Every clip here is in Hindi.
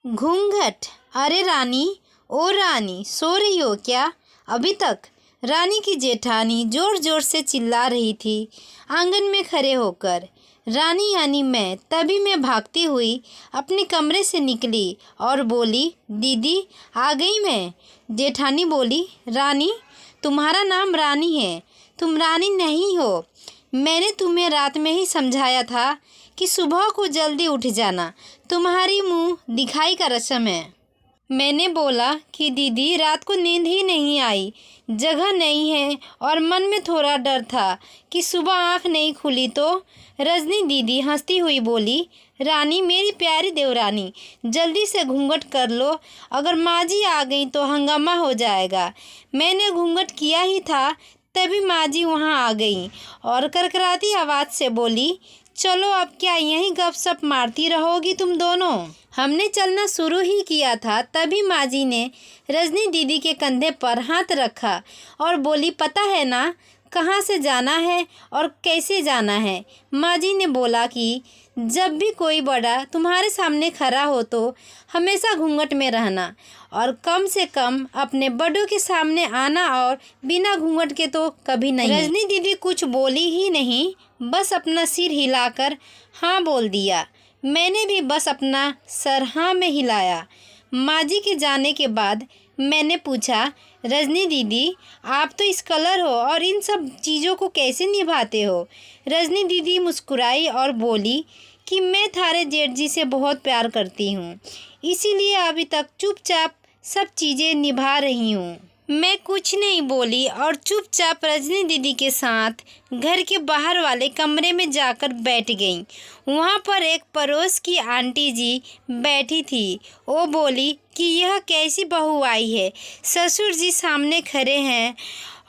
घूंघट। अरे रानी, ओ रानी, सो रही हो क्या अभी तक? रानी की जेठानी जोर जोर से चिल्ला रही थी आंगन में खड़े होकर। रानी यानी तभी मैं भागती हुई अपने कमरे से निकली और बोली, दीदी आ गई मैं। जेठानी बोली, रानी, तुम्हारा नाम रानी है, तुम रानी नहीं हो। मैंने तुम्हें रात में ही समझाया था कि सुबह को जल्दी उठ जाना, तुम्हारी मुंह दिखाई का रस्म है। मैंने बोला कि दीदी रात को नींद ही नहीं आई, जगह नहीं है और मन में थोड़ा डर था कि सुबह आँख नहीं खुली तो। रजनी दीदी हंसती हुई बोली, रानी मेरी प्यारी देवरानी, जल्दी से घूंघट कर लो, अगर माँ जी आ गई तो हंगामा हो जाएगा। मैंने घूंघट किया ही था तभी माँ जी वहाँ आ गई और करकराती आवाज़ से बोली, चलो अब क्या यहीं गपशप मारती रहोगी तुम दोनों? हमने चलना शुरू ही किया था तभी माँ जी ने रजनी दीदी के कंधे पर हाथ रखा और बोली, पता है ना कहाँ से जाना है और कैसे जाना है? माँ जी ने बोला कि जब भी कोई बड़ा तुम्हारे सामने खड़ा हो तो हमेशा घूंघट में रहना और कम से कम अपने बड़ों के सामने आना और बिना घूंघट के तो कभी नहीं। रजनी दीदी कुछ बोली ही नहीं, बस अपना सिर हिलाकर हाँ बोल दिया। मैंने भी बस अपना सर हाँ में हिलाया। माँ जी के जाने के बाद मैंने पूछा, रजनी दीदी आप तो इस कलर हो और इन सब चीज़ों को कैसे निभाते हो? रजनी दीदी मुस्कुराई और बोली कि मैं थारे जेठ जी से बहुत प्यार करती हूँ, इसीलिए अभी तक चुपचाप सब चीज़ें निभा रही हूँ। मैं कुछ नहीं बोली और चुपचाप रजनी दीदी के साथ घर के बाहर वाले कमरे में जाकर बैठ गई। वहाँ पर एक पड़ोस की आंटी जी बैठी थी। वो बोली कि यह कैसी बहू आई है, ससुर जी सामने खड़े हैं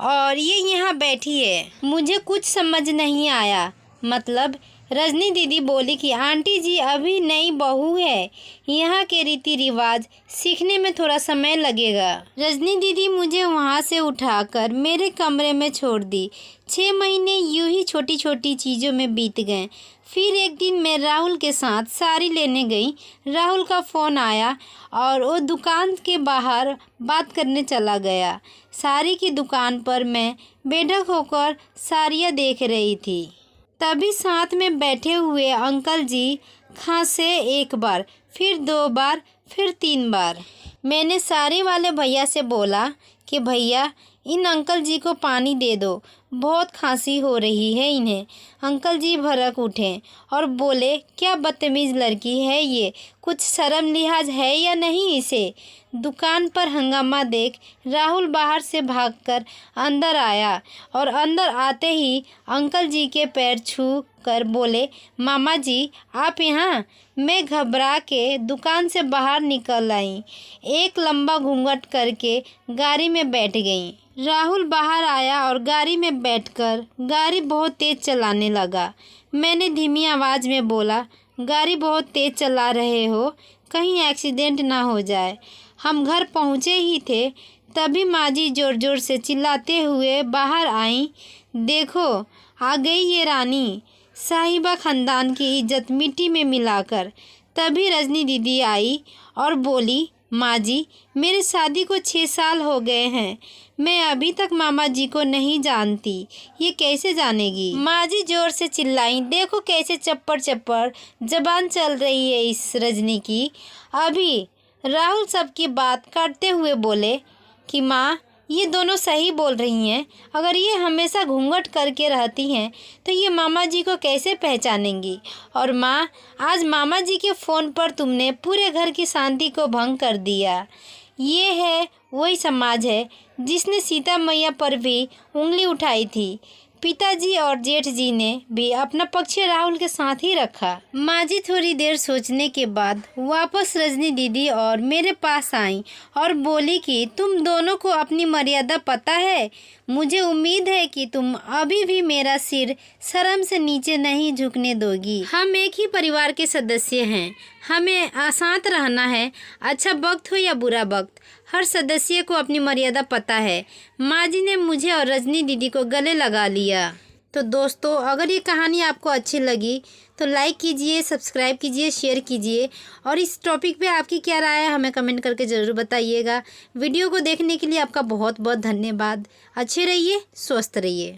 और ये यहाँ बैठी है। मुझे कुछ समझ नहीं आया। मतलब रजनी दीदी बोली कि आंटी जी अभी नई बहू है, यहाँ के रीति रिवाज सीखने में थोड़ा समय लगेगा। रजनी दीदी मुझे वहाँ से उठाकर मेरे कमरे में छोड़ दी। 6 महीने यूं ही छोटी छोटी चीज़ों में बीत गए। फिर एक दिन मैं राहुल के साथ साड़ी लेने गई। राहुल का फ़ोन आया और वो दुकान के बाहर बात करने चला गया। साड़ी की दुकान पर मैं बेढक होकर साड़ियाँ देख रही थी। तभी साथ में बैठे हुए अंकल जी खांसे, एक बार, फिर 2 बार, फिर 3 बार। मैंने साड़ी वाले भैया से बोला कि भैया इन अंकल जी को पानी दे दो, बहुत खांसी हो रही है इन्हें। अंकल जी भड़क उठे और बोले, क्या बदतमीज़ लड़की है ये, कुछ शर्म लिहाज है या नहीं इसे? दुकान पर हंगामा देख राहुल बाहर से भागकर अंदर आया और अंदर आते ही अंकल जी के पैर छू कर बोले, मामा जी आप यहाँ? मैं घबरा के दुकान से बाहर निकल आई, एक लंबा घूंघट करके गाड़ी में बैठ गई। राहुल बाहर आया और गाड़ी में बैठकर गाड़ी बहुत तेज़ चलाने लगा। मैंने धीमी आवाज़ में बोला, गाड़ी बहुत तेज़ चला रहे हो, कहीं एक्सीडेंट ना हो जाए। हम घर पहुँचे ही थे तभी माँ जी ज़ोर ज़ोर से चिल्लाते हुए बाहर आई, देखो आ गई ये रानी, साहिबा ख़ानदान की इज्जत मिट्टी में मिलाकर। तभी रजनी दीदी आई और बोली, माँ जी मेरे शादी को 6 साल हो गए हैं, मैं अभी तक मामा जी को नहीं जानती, ये कैसे जानेगी? माँ जी जोर से चिल्लाई, देखो कैसे चप्पड़ चप्पड़ जबान चल रही है इस रजनी की। अभी राहुल सबकी बात काटते हुए बोले कि माँ ये दोनों सही बोल रही हैं, अगर ये हमेशा घूंघट करके रहती हैं तो ये मामा जी को कैसे पहचानेंगी? और माँ आज मामा जी के फ़ोन पर तुमने पूरे घर की शांति को भंग कर दिया। ये है वही समाज है जिसने सीता मैया पर भी उंगली उठाई थी। पिताजी और जेठ जी ने भी अपना पक्ष राहुल के साथ ही रखा। माँ जी थोड़ी देर सोचने के बाद वापस रजनी दीदी और मेरे पास आई और बोली कि तुम दोनों को अपनी मर्यादा पता है। मुझे उम्मीद है कि तुम अभी भी मेरा सिर शर्म से नीचे नहीं झुकने दोगी। हम एक ही परिवार के सदस्य हैं, हमें शांत रहना है, अच्छा वक्त हो या बुरा वक्त, हर सदस्य को अपनी मर्यादा पता है। माँ जी ने मुझे और रजनी दीदी को गले लगा लिया। तो दोस्तों अगर ये कहानी आपको अच्छी लगी तो लाइक कीजिए, सब्सक्राइब कीजिए, शेयर कीजिए और इस टॉपिक पे आपकी क्या राय है हमें कमेंट करके ज़रूर बताइएगा। वीडियो को देखने के लिए आपका बहुत बहुत धन्यवाद। अच्छे रहिए, स्वस्थ रहिए।